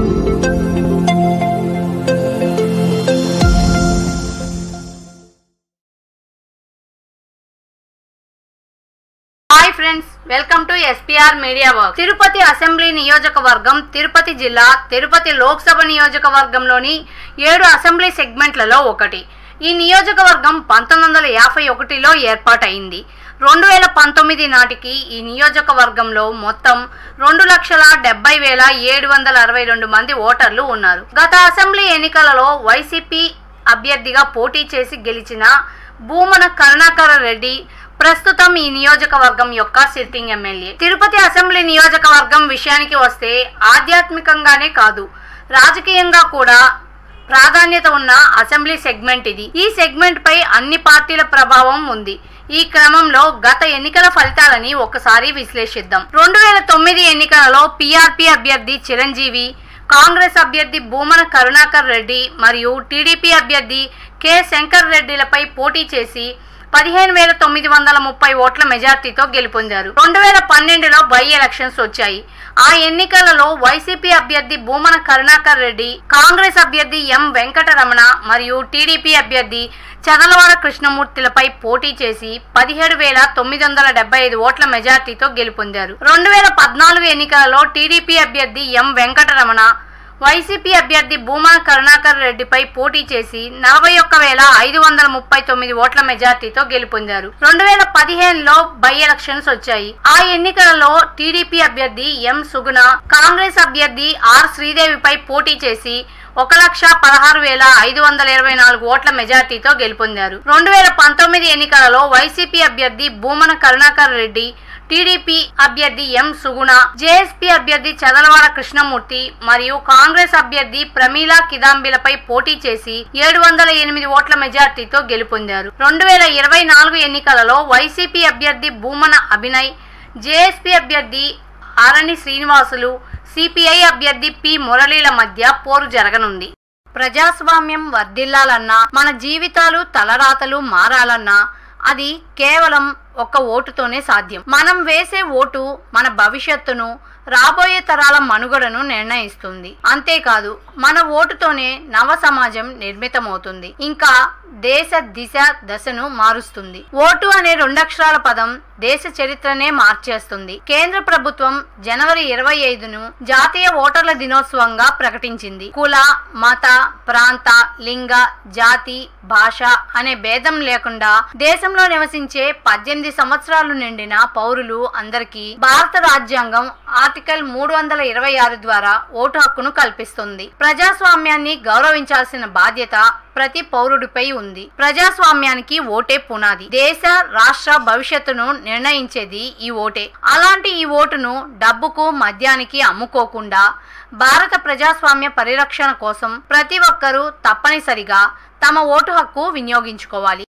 Hi friends, welcome to SPR media work. Tirupati assembly నియోజకవర్గం తిరుపతి జిల్లా తిరుపతి లోక్సభ నియోజకవర్గంలోని 7 అసెంబ్లీ సెగ్మెంట్లలో ఒకటి. ఈ నియోజకవర్గం 1951లో ఏర్పాటైంది. 2019 నాటికి ఈ నియోజకవర్గంలో మొత్తం 2,70,762 మంది ఓటర్లు ఉన్నారు. గత అసెంబ్లీ ఎన్నికలలో వైసీపీ అభ్యర్థిగా పోటీ చేసి గెలిచిన భూమన కరుణాకర్ రెడ్డి ప్రస్తుతం ఈ నియోజకవర్గం యొక్క సిట్టింగ్ ఎమ్మెల్యే. తిరుపతి అసెంబ్లీ నియోజకవర్గం విషయానికి వస్తే ఆధ్యాత్మికంగానే కాదు, రాజకీయంగా కూడా ప్రాధాన్యత ఉన్న అసెంబ్లీ సెగ్మెంట్ ఇది. ఈ సెగ్మెంట్ పై అన్ని పార్టీల ప్రభావం ఉంది. ఈ క్రమంలో గత ఎన్నికల ఫలితాలని ఒకసారి విశ్లేషిద్దాం. 2009 ఎన్నికలలో పీఆర్పీ అభ్యర్థి చిరంజీవి, కాంగ్రెస్ అభ్యర్థి భూమన కరుణాకర్ రెడ్డి మరియు టీడీపీ అభ్యర్థి కె శంకర్ రెడ్డిలపై పోటీ చేసి 15,930 ఓట్ల మెజార్టీతో గెలుపొందారు. 2012లో బై ఎలక్షన్స్ వచ్చాయి. ఆ ఎన్నికలలో వైసీపీ అభ్యర్థి భూమన కరుణాకర్ రెడ్డి, కాంగ్రెస్ అభ్యర్థి ఎం వెంకటరమణ మరియు టీడీపీ అభ్యర్థి చదలవాడ కృష్ణమూర్తిలపై పోటీ చేసి 17,975 ఓట్ల మెజార్టీతో గెలుపొందారు. 2014 ఎన్నికలలో టీడీపీ అభ్యర్థి ఎం వెంకటరమణ, వైసీపీ అభ్యర్థి భూమన కరుణాకర్ రెడ్డిపై పోటీ చేసి 41,539 ఓట్ల మెజార్టీతో గెలుపొందారు. 2015లో బై ఎలక్షన్స్ వచ్చాయి. ఆ ఎన్నికలలో టీడీపీ అభ్యర్థి ఎం సుగుణ, కాంగ్రెస్ అభ్యర్థి ఆర్ శ్రీదేవిపై పోటీ చేసి 1,16,524 ఓట్ల మెజార్టీతో గెలుపొందారు. 2019 ఎన్నికలలో వైసీపీ అభ్యర్థి భూమన కరుణాకర్ రెడ్డి, టీడీపీ అభ్యర్థి ఎం సుగుణ, జేఎస్పీ అభ్యర్థి చదలవాడ కృష్ణమూర్తి మరియు కాంగ్రెస్ అభ్యర్థి ప్రమీలా కిదాంబిలపై పోటీ చేసి 708 ఓట్ల మెజార్టీతో గెలుపొందారు. 2024 ఎన్నికలలో వైసీపీ అభ్యర్థి భూమన అభినయ్, జేఎస్పీ అభ్యర్థి ఆరణి శ్రీనివాసులు, సిపిఐ అభ్యర్థి పి మురళీల మధ్య పోరు జరగనుంది. ప్రజాస్వామ్యం వర్ధిల్లాలన్నా, మన జీవితాలు తలరాతలు మారాలన్నా అది కేవలం ఒక్క ఓటుతోనే సాధ్యం. మనం వేసే ఓటు మన భవిష్యత్తును, రాబోయే తరాల మనుగడను నిర్ణయిస్తుంది. అంతేకాదు, మన ఓటుతోనే నవ సమాజం నిర్మితమవుతుంది, ఇంకా దేశ దిశ దశను మారుస్తుంది. ఓటు అనే 2 అక్షరాల పదం దేశ చరిత్రనే మార్చేస్తుంది. కేంద్ర ప్రభుత్వం జనవరి 25ను జాతీయ ఓటర్ల దినోత్సవంగా ప్రకటించింది. కుల, మత, ప్రాంత, లింగ, జాతి, భాష అనే భేదం లేకుండా దేశంలో నివసించే 18 సంవత్సరాలు నిండిన పౌరులు అందరికీ భారత రాజ్యాంగం ఆర్టికల్ 326 ద్వారా ఓటు హక్కును కల్పిస్తుంది. ప్రజాస్వామ్యాన్ని గౌరవించాల్సిన బాధ్యత ప్రతి పౌరుడిపై ఉంది. ప్రజాస్వామ్యానికి ఓటే పునాది. దేశ, రాష్ట్ర భవిష్యత్తును నిర్ణయించేది ఈ ఓటే. అలాంటి ఈ ఓటును డబ్బుకు, మద్యానికి అమ్ముకోకుండా భారత ప్రజాస్వామ్య పరిరక్షణ కోసం ప్రతి ఒక్కరూ తప్పనిసరిగా తమ ఓటు హక్కు వినియోగించుకోవాలి.